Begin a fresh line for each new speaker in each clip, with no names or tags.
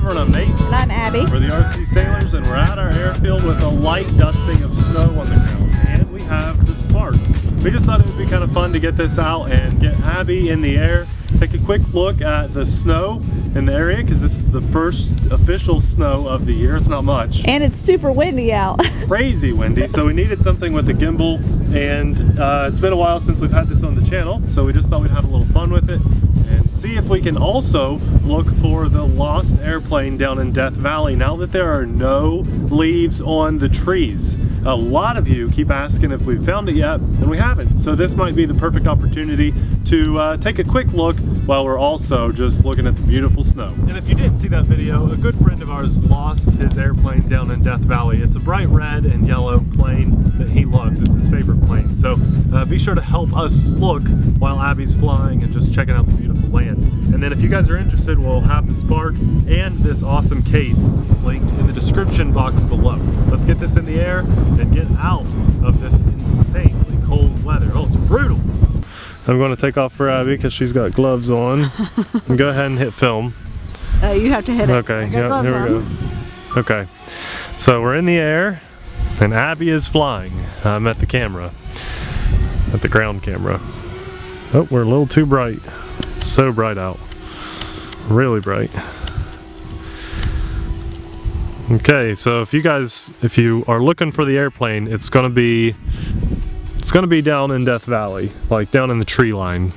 Trevor and I'm Nate.
And I'm Abby.
We're the TheRcSaylors and we're at our airfield with a light dusting of snow on the ground. And we have the Spark. We just thought it would be kind of fun to get this out and get Abby in the air. Take a quick look at the snow in the area because this is the first official snow of the year. It's not much.
And it's super windy out.
Crazy windy, so we needed something with a gimbal, and it's been a while since we've had this on the channel, so we just thought we'd have a little fun with it and see if we can also look for the lost airplane down in Death Valley now that there are no leaves on the trees. A lot of you keep asking if we've found it yet, and we haven't. So this might be the perfect opportunity to take a quick look while we're also just looking at the beautiful snow. And if you didn't see that video, a good friend of ours lost his airplane down in Death Valley. It's a bright red and yellow plane that he loves. It's his favorite plane. So be sure to help us look while Abby's flying and just checking out the beautiful land. And then if you guys are interested, we'll have the Spark and this awesome case linked in the description box below. Let's get this in the air and get out of this insanely cold weather. Oh, it's brutal. I'm going to take off for Abby because she's got gloves on. And go ahead and hit film.
You have to hit it.
Okay, yeah, here we go. Okay, so we're in the air and Abby is flying. I'm at the camera, at the ground camera. Oh, we're a little too bright. So bright out. Really bright. Okay, so if you are looking for the airplane, it's gonna be down in Death Valley, like down in the tree line.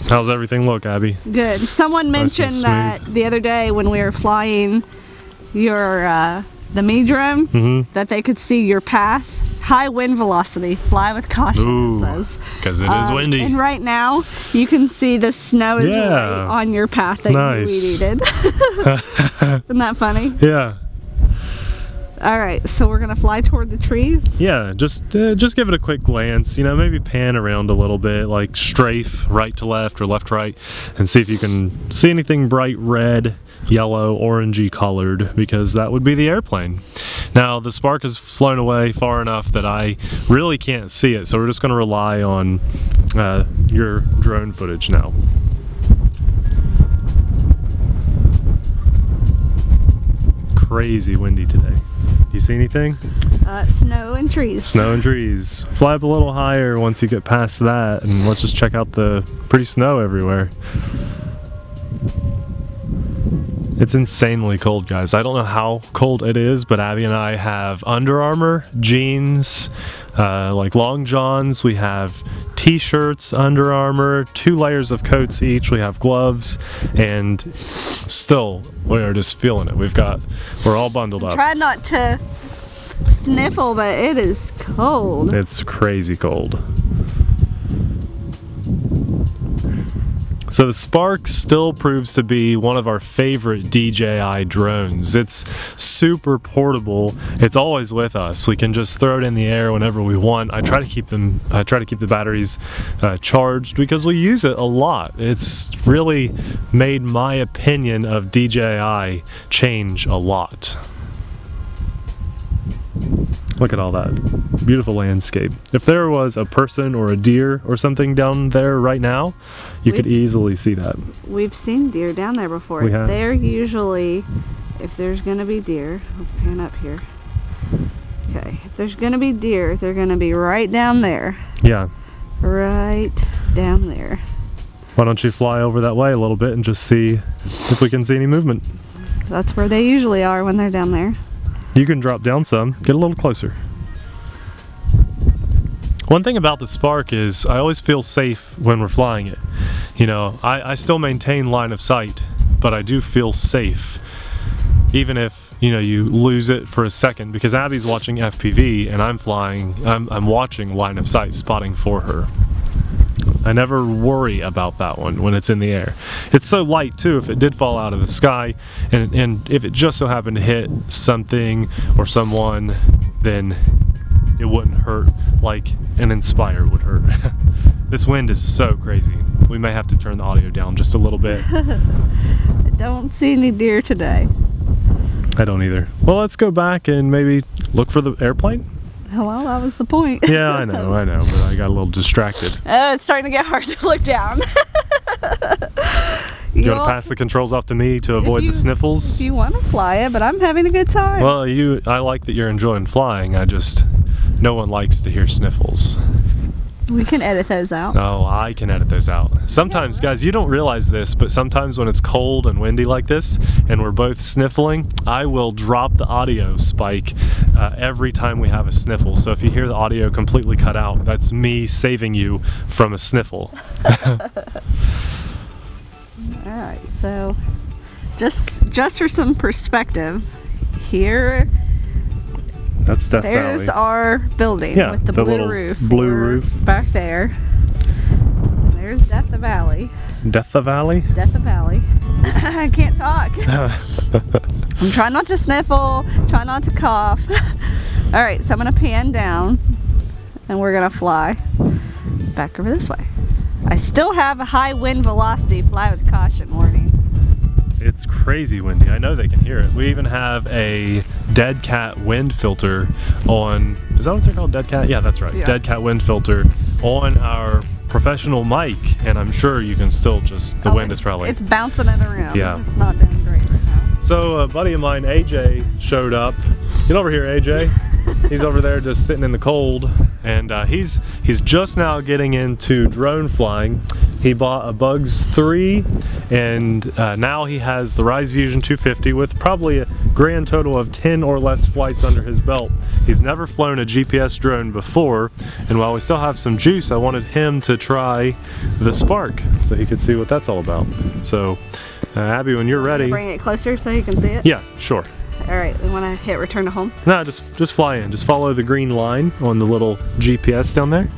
How's everything look, Abby? Good.
Someone mentioned that the other day when we were flying the me drone, that they could see your path. High wind velocity, fly with caution.
Ooh,
it says.
Because it is windy.
And right now, you can see the snow is right on your path that you weeded. Isn't that funny?
Yeah.
Alright, so we're gonna fly toward the trees?
Yeah, just give it a quick glance, you know, maybe pan around a little bit, like strafe right to left or left to right, and see if you can see anything bright red, yellow, orangey colored, because that would be the airplane. Now, the Spark has flown away far enough that I really can't see it, so we're just gonna rely on your drone footage now. Crazy windy today. Do you see anything?
Snow and trees.
Snow and trees. Fly up a little higher once you get past that, and let's just check out the pretty snow everywhere. It's insanely cold, guys. I don't know how cold it is, but Abby and I have Under Armour, jeans, like long johns. We have t-shirts, Under Armour, 2 layers of coats each. We have gloves, and still we are just feeling it. We're all bundled up.
Try not to sniffle, but it is cold.
It's crazy cold. So the Spark still proves to be one of our favorite DJI drones. It's super portable. It's always with us. We can just throw it in the air whenever we want. I try to keep the batteries charged because we use it a lot. It's really made my opinion of DJI change a lot. Look at all that beautiful landscape. If there was a person or a deer or something down there right now, you could easily see that. We've
seen deer down there before.
We have.
They're usually, if there's gonna be deer, let's pan up here. Okay, if there's gonna be deer, they're gonna be right down there.
Yeah.
Right down there.
Why don't you fly over that way a little bit and just see if we can see any movement?
That's where they usually are when they're down there.
You can drop down some, get a little closer. One thing about the Spark is I always feel safe when we're flying it. You know, I still maintain line of sight, but I do feel safe. Even if, you know, you lose it for a second, because Abby's watching FPV and I'm watching line of sight, spotting for her. I never worry about that one when it's in the air. It's so light too, if it did fall out of the sky, and if it just so happened to hit something or someone, then it wouldn't hurt like an Inspire would hurt. This wind is so crazy. We may have to turn the audio down just a little bit.
I don't see any deer today.
I don't either. Well, let's go back and maybe look for the airplane.
Well, that was the point.
Yeah, I know, but I got a little distracted.
It's starting to get hard to look down.
You want to pass the controls off to me to avoid the sniffles?
If you want to fly it, but I'm having a good time.
Well, I like that you're enjoying flying. No one likes to hear sniffles.
We can edit those out.
Oh, I can edit those out. Sometimes, guys, you don't realize this, but sometimes when it's cold and windy like this, and we're both sniffling, I will drop the audio spike every time we have a sniffle. So if you hear the audio completely cut out, that's me saving you from a sniffle.
Alright, so just for some perspective, here
that's Death Valley.
There's our building with the blue roof.
Blue roof.
Back there. And there's Death Valley.
Death Valley?
Death Valley. I can't talk. I'm trying not to sniffle, try not to cough. Alright, so I'm going to pan down and we're going to fly back over this way. I still have a high wind velocity, fly with caution warning.
It's crazy windy. I know they can hear it. We even have a dead cat wind filter on, is that what they're called? Dead cat? Yeah, that's right. Yeah. Dead cat wind filter on our professional mic, and I'm sure you can still just, the wind is probably...
It's bouncing in the room.
Yeah.
It's not doing great right now.
So a buddy of mine, AJ, showed up. Get over here, AJ. He's over there just sitting in the cold, and he's just now getting into drone flying. He bought a Bugs 3, and now he has the Rise Fusion 250 with probably a grand total of 10 or less flights under his belt. He's never flown a GPS drone before, and while we still have some juice, I wanted him to try the Spark so he could see what that's all about. So, Abby, when you're ready...
Bring it closer so you can see it?
Yeah, sure.
Alright, we want to hit return to home?
No, just fly in. Just follow the green line on the little GPS down there.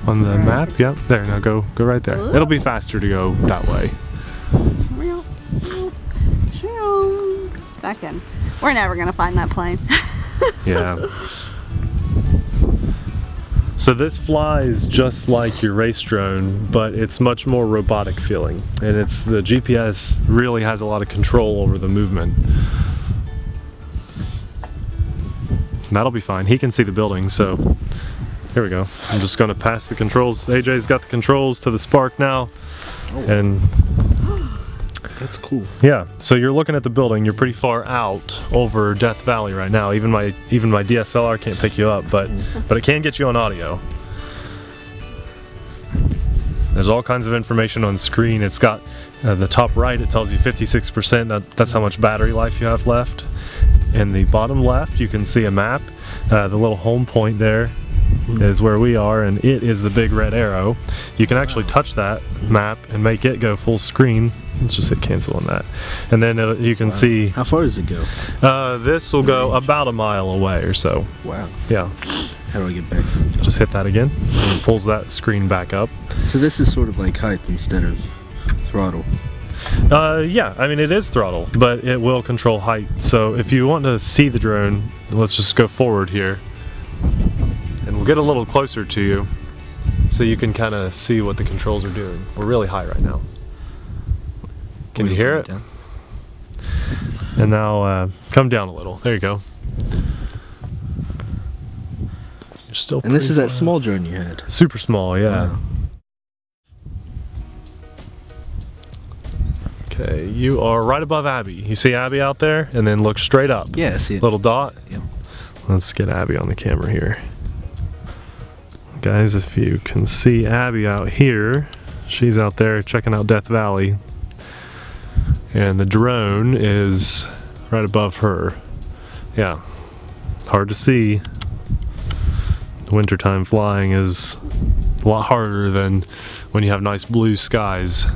On the map, yep. There, now go right there. It'll be faster to go that way.
Back in. We're never gonna find that plane.
Yeah. So this flies just like your race drone, but it's much more robotic feeling. And the GPS really has a lot of control over the movement. That'll be fine. He can see the building, so here we go. I'm just going to pass the controls. AJ's got the controls to the Spark now, and
that's cool.
Yeah, so you're looking at the building. You're pretty far out over Death Valley right now. Even my DSLR can't pick you up, but it can get you on audio. There's all kinds of information on screen. It's got the top right. It tells you 56%. That's how much battery life you have left. In the bottom left, you can see a map. The little home point there is where we are, and it is the big red arrow. You can actually touch that map and make it go full screen. Let's just hit cancel on that. And then you can see...
How far does it go?
This will go about a mile away or so.
Wow.
Yeah.
How do I get back?
Just hit that again, and it pulls that screen back up.
So this is sort of like height instead of throttle.
Yeah, I mean it is throttle, but it will control height. So if you want to see the drone, let's just go forward here. And we'll get a little closer to you so you can kind of see what the controls are doing. We're really high right now. Can you hear it?
Down.
And now come down a little. There you go. You're still
and this is that small drone you had?
Super small, yeah.
Wow.
Okay, you are right above Abby. You see Abby out there? And then look straight up.
Yeah, I see it.
Little dot?
Yep.
Let's get Abby on the camera here. Guys, if you can see Abby out here, she's out there checking out Death Valley. And the drone is right above her. Yeah, hard to see. Wintertime flying is a lot harder than when you have nice blue skies.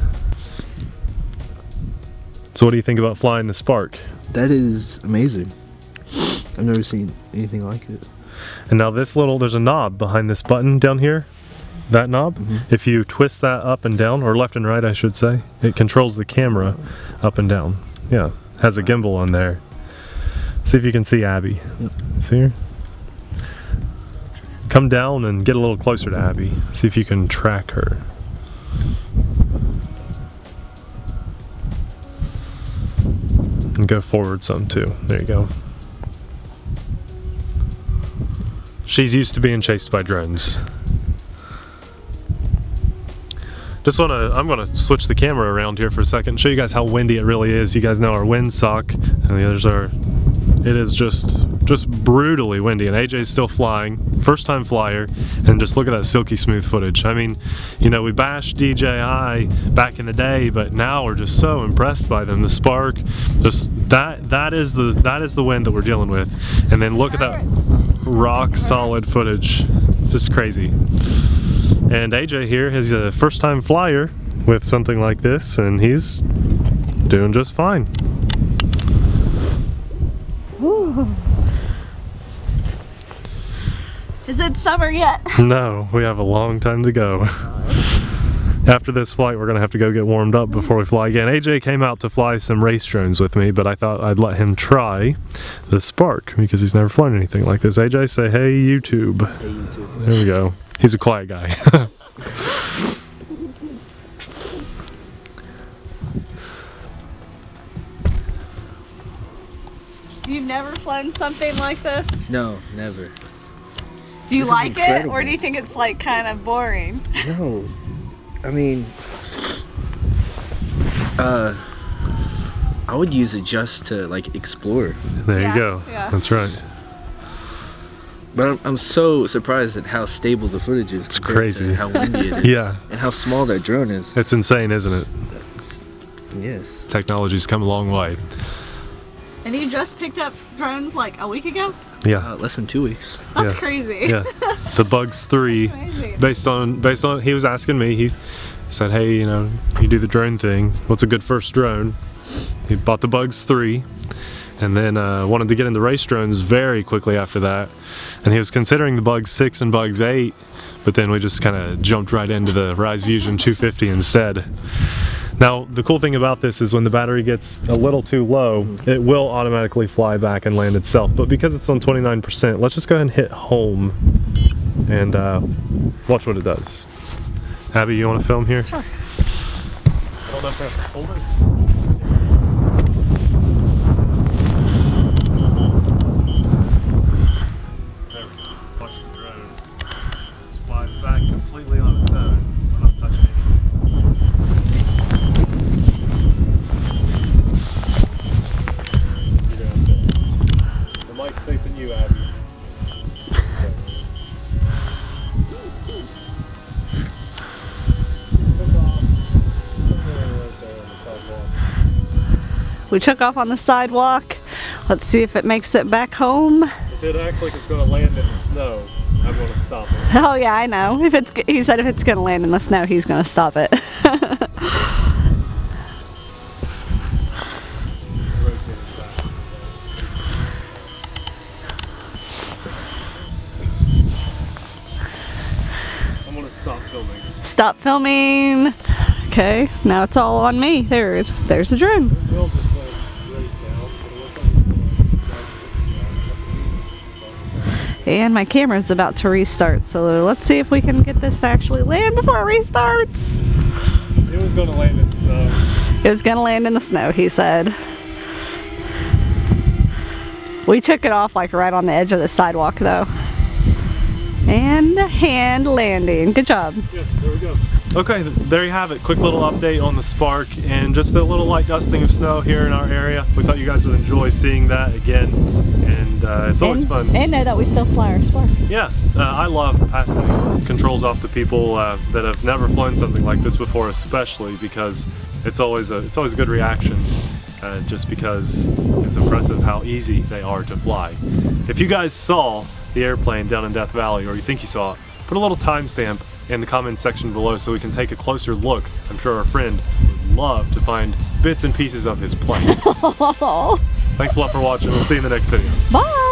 So what do you think about flying the Spark?
That is amazing. I've never seen anything like it.
And now there's a knob behind this button down here. That knob, if you twist that up and down, or left and right I should say, it controls the camera up and down. Yeah, has a gimbal on there. See if you can see Abby.
Yep.
See her? Come down and get a little closer to Abby. See if you can track her. And go forward some too. There you go. She's used to being chased by drones. I'm gonna switch the camera around here for a second, show you guys how windy it really is. You guys know our winds suck, and the others are. It is just brutally windy, and AJ's still flying, first time flyer, and just look at that silky smooth footage. I mean, you know, we bashed DJI back in the day, but now we're just so impressed by them. The Spark, just that is the wind that we're dealing with, and then look at that rock solid footage. It's just crazy. And AJ here is a first time flyer with something like this, and he's doing just fine.
Ooh. Is it summer yet?
No, we have a long time to go. After this flight, we're gonna have to go get warmed up before we fly again. AJ came out to fly some race drones with me, but I thought I'd let him try the Spark because he's never flown anything like this. AJ, say hey YouTube. Hey YouTube. There we go. He's a quiet guy.
You've never flown something like this?
No, never.
Do you
This is
like it,
incredible.
or do you think it's like kind of boring?
No, I mean, I would use it just to like explore.
There
Yeah,
you go.
yeah.
That's right.
But I'm so surprised at how stable the footage is.
It's
compared
crazy.
to how windy it is.
Yeah.
And how small that drone is.
It's insane, isn't it?
Yes.
Technology's come a long way.
And you just picked up drones like a week ago?
Yeah.
Less than 2 weeks.
That's
Yeah.
crazy.
Yeah. The Bugs 3,
Amazing.
based on he was asking me, he said, hey, you know, you do the drone thing, what's a good first drone? He bought the Bugs 3, and then wanted to get into race drones very quickly after that, and he was considering the Bugs 6 and Bugs 8, but then we just kind of jumped right into the Rise Fusion 250 instead. Now, the cool thing about this is when the battery gets a little too low, it will automatically fly back and land itself. But because it's on 29%, let's just go ahead and hit home and watch what it does. Abby, you want to film here?
Sure.
Hold up there. Hold it. There we go. Watch the drone. Just flies back completely on its own. We're not touching anything. The mic's facing you, Abby.
We took off on the sidewalk. Let's see if it makes it back home.
If it acts like it's going to land in the snow, I'm going to stop it.
Oh yeah, I know. He said if it's gonna land in the snow, he's gonna stop it.
I'm going to stop filming.
Stop filming. Okay, now it's all on me. There's the drone.
We'll just raise down.
And my camera's about to restart, so let's see if we can get this to actually land before it restarts.
It was going to land in the snow.
It was gonna land in the snow, he said. We took it off like right on the edge of the sidewalk though. And hand landing. Good job.
Yeah, there we go. Okay, there you have it. Quick little update on the Spark and just a little light dusting of snow here in our area. We thought you guys would enjoy seeing that again, and it's always fun.
And know that we still fly our Spark.
Yeah, I love passing controls off to people that have never flown something like this before, especially because it's always a good reaction. Just because it's impressive how easy they are to fly. If you guys saw the airplane down in Death Valley, or you think you saw it, put a little timestamp in the comments section below so we can take a closer look. I'm sure our friend would love to find bits and pieces of his plane. Thanks a lot for watching. We'll see you in the next video.
Bye!